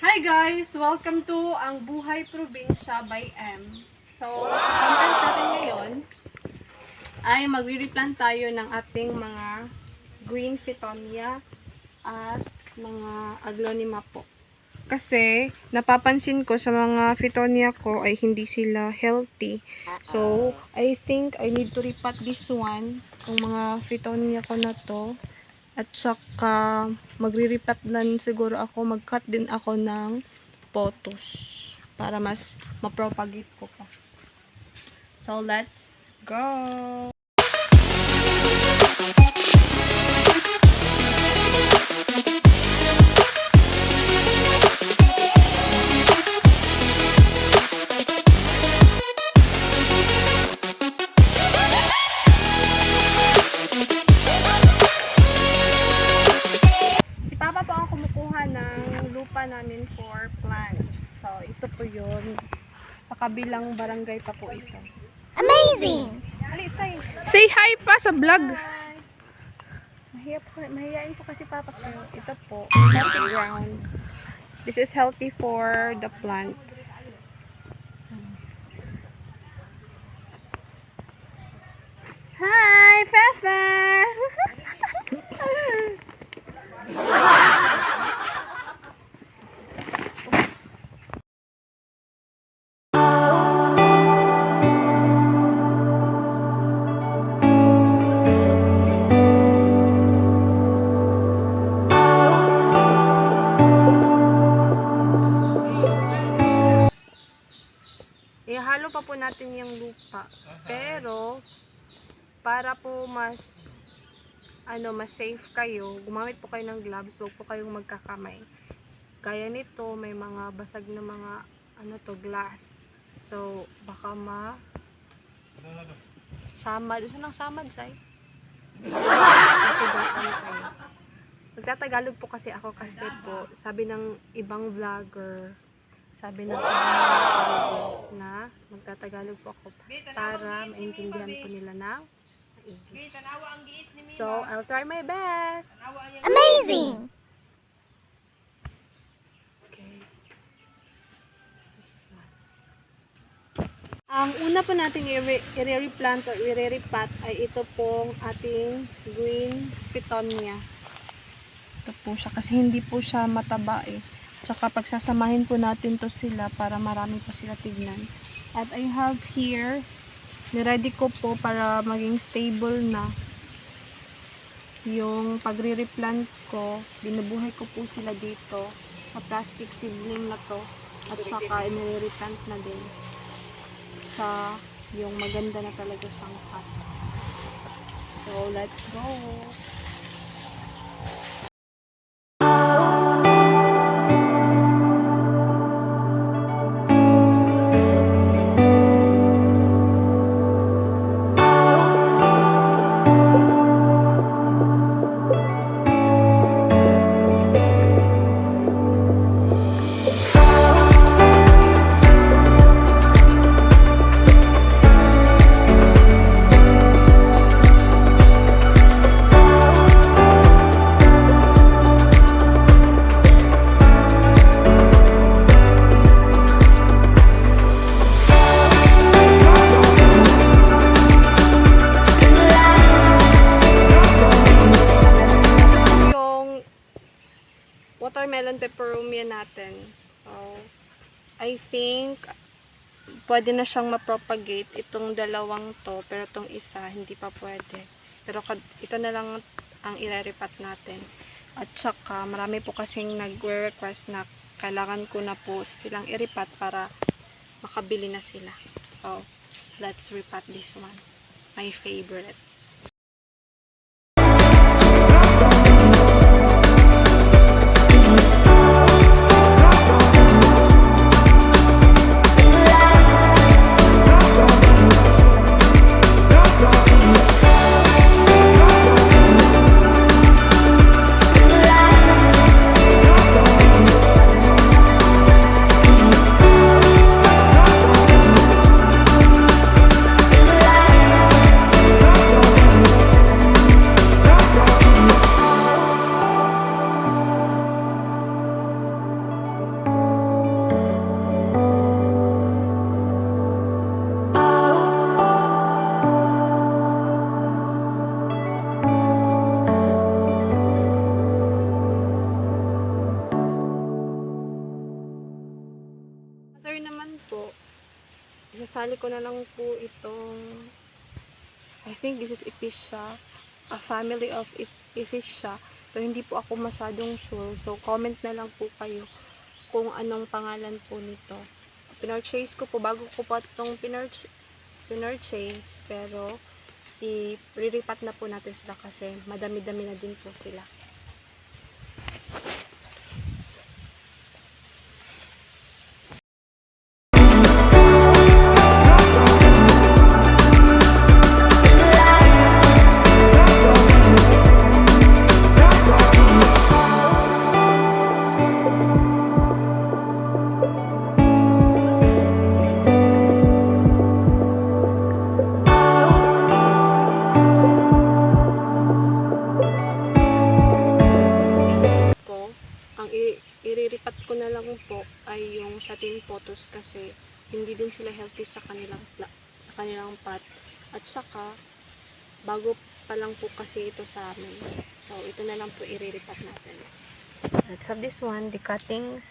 Hi guys! Welcome to Ang Buhay Probinsya by M. So, content natin ngayon ay magre-replant tayo ng ating mga green Fittonia at mga aglonema po. Kasi, napapansin ko sa mga Fittonia ko ay hindi sila healthy. So, I think I need to repot this one, ang mga Fittonia ko na to. At saka, magre-repot din siguro ako, mag-cut din ako ng photos para mas ma-propagate ko pa. So, let's go! Namin for plants. So, ito po yun. Sa kabilang barangay pa po ito. Amazing! Say hi pa sa vlog! Mahihain po kasi papa ko. Ito po, healthy ground. This is healthy for the plant. Hi, Fefe! Ihalo pa po natin yung lupa. Pero, para po mas safe kayo, gumamit po kayo ng gloves, huwag po kayong magkakamay. Gaya nito, may mga basag na mga glass. So, baka samad. Saan ang samad, Say? Magtatagalog po kasi ako kasi po, sabi ng ibang vlogger, na magtatagalog po ako para maintindihan po nila ng maigi. So, I'll try my best. Amazing! Okay. This one. Ang una po natin i-replant or i-repot ay ito pong ating green Fittonia. Ito po siya kasi hindi po siya mataba eh. Tsaka pagsasamahin po natin to sila para marami po sila tignan. At I have here, niready ko po para maging stable na yung pagre-replant ko. Binubuhay ko po sila dito sa plastic seedling na to. At saka nire-replant na din sa yung maganda na talaga siyang pot. So, let's go! Watermelon peperomia natin. So, I think pwede na siyang ma-propagate itong dalawang to, pero itong isa hindi pa pwede. Pero ito na lang ang i-repot natin. At saka marami po kasing nagre-request na kailangan ko na po silang i-repot para makabili na sila. So, let's repot this one. My favorite. Isasali ko na lang po itong, I think this is Ephesia, a family of Ephesia. Pero hindi po ako masyadong sure. So, comment na lang po kayo kung anong pangalan po nito. Pinurchase ko po, bago ko po itong pinurchase, pero i-reripat na po natin sila kasi madami-dami na din po sila. Po, ang iriripat ko na lang po ay yung satin photos kasi hindi din sila healthy sa kanilang pot. At saka bago pa lang po kasi ito sa amin. So ito na lang po iriripat natin. Let's have this one, the cuttings.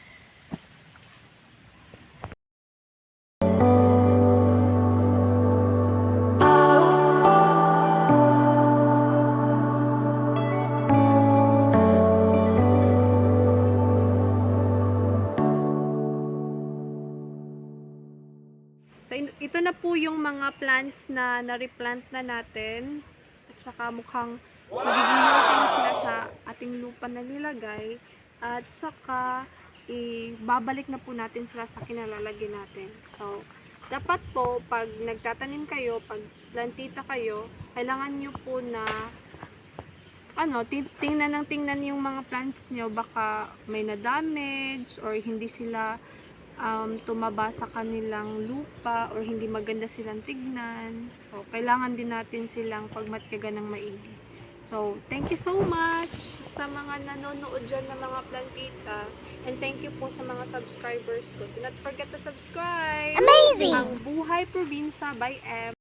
So, ito na po yung mga plants na na-replant na natin. At saka mukhang magiging healthy na sila sa ating lupa na nilagay. At saka, ibabalik na po natin sila sa kinalalagyan natin. So, dapat po, pag nagtatanim kayo, pag plantita kayo, kailangan nyo po na tingnan yung mga plants nyo. Baka may na-damage or hindi sila tumaba sa kanilang lupa or hindi maganda silang tignan. So, kailangan din natin silang pagmatyagan ng maigi. So, thank you so much sa mga nanonood dyan ng mga plantita. And thank you po sa mga subscribers ko. Do not forget to subscribe. Amazing! Ang Buhay Probinsya by M.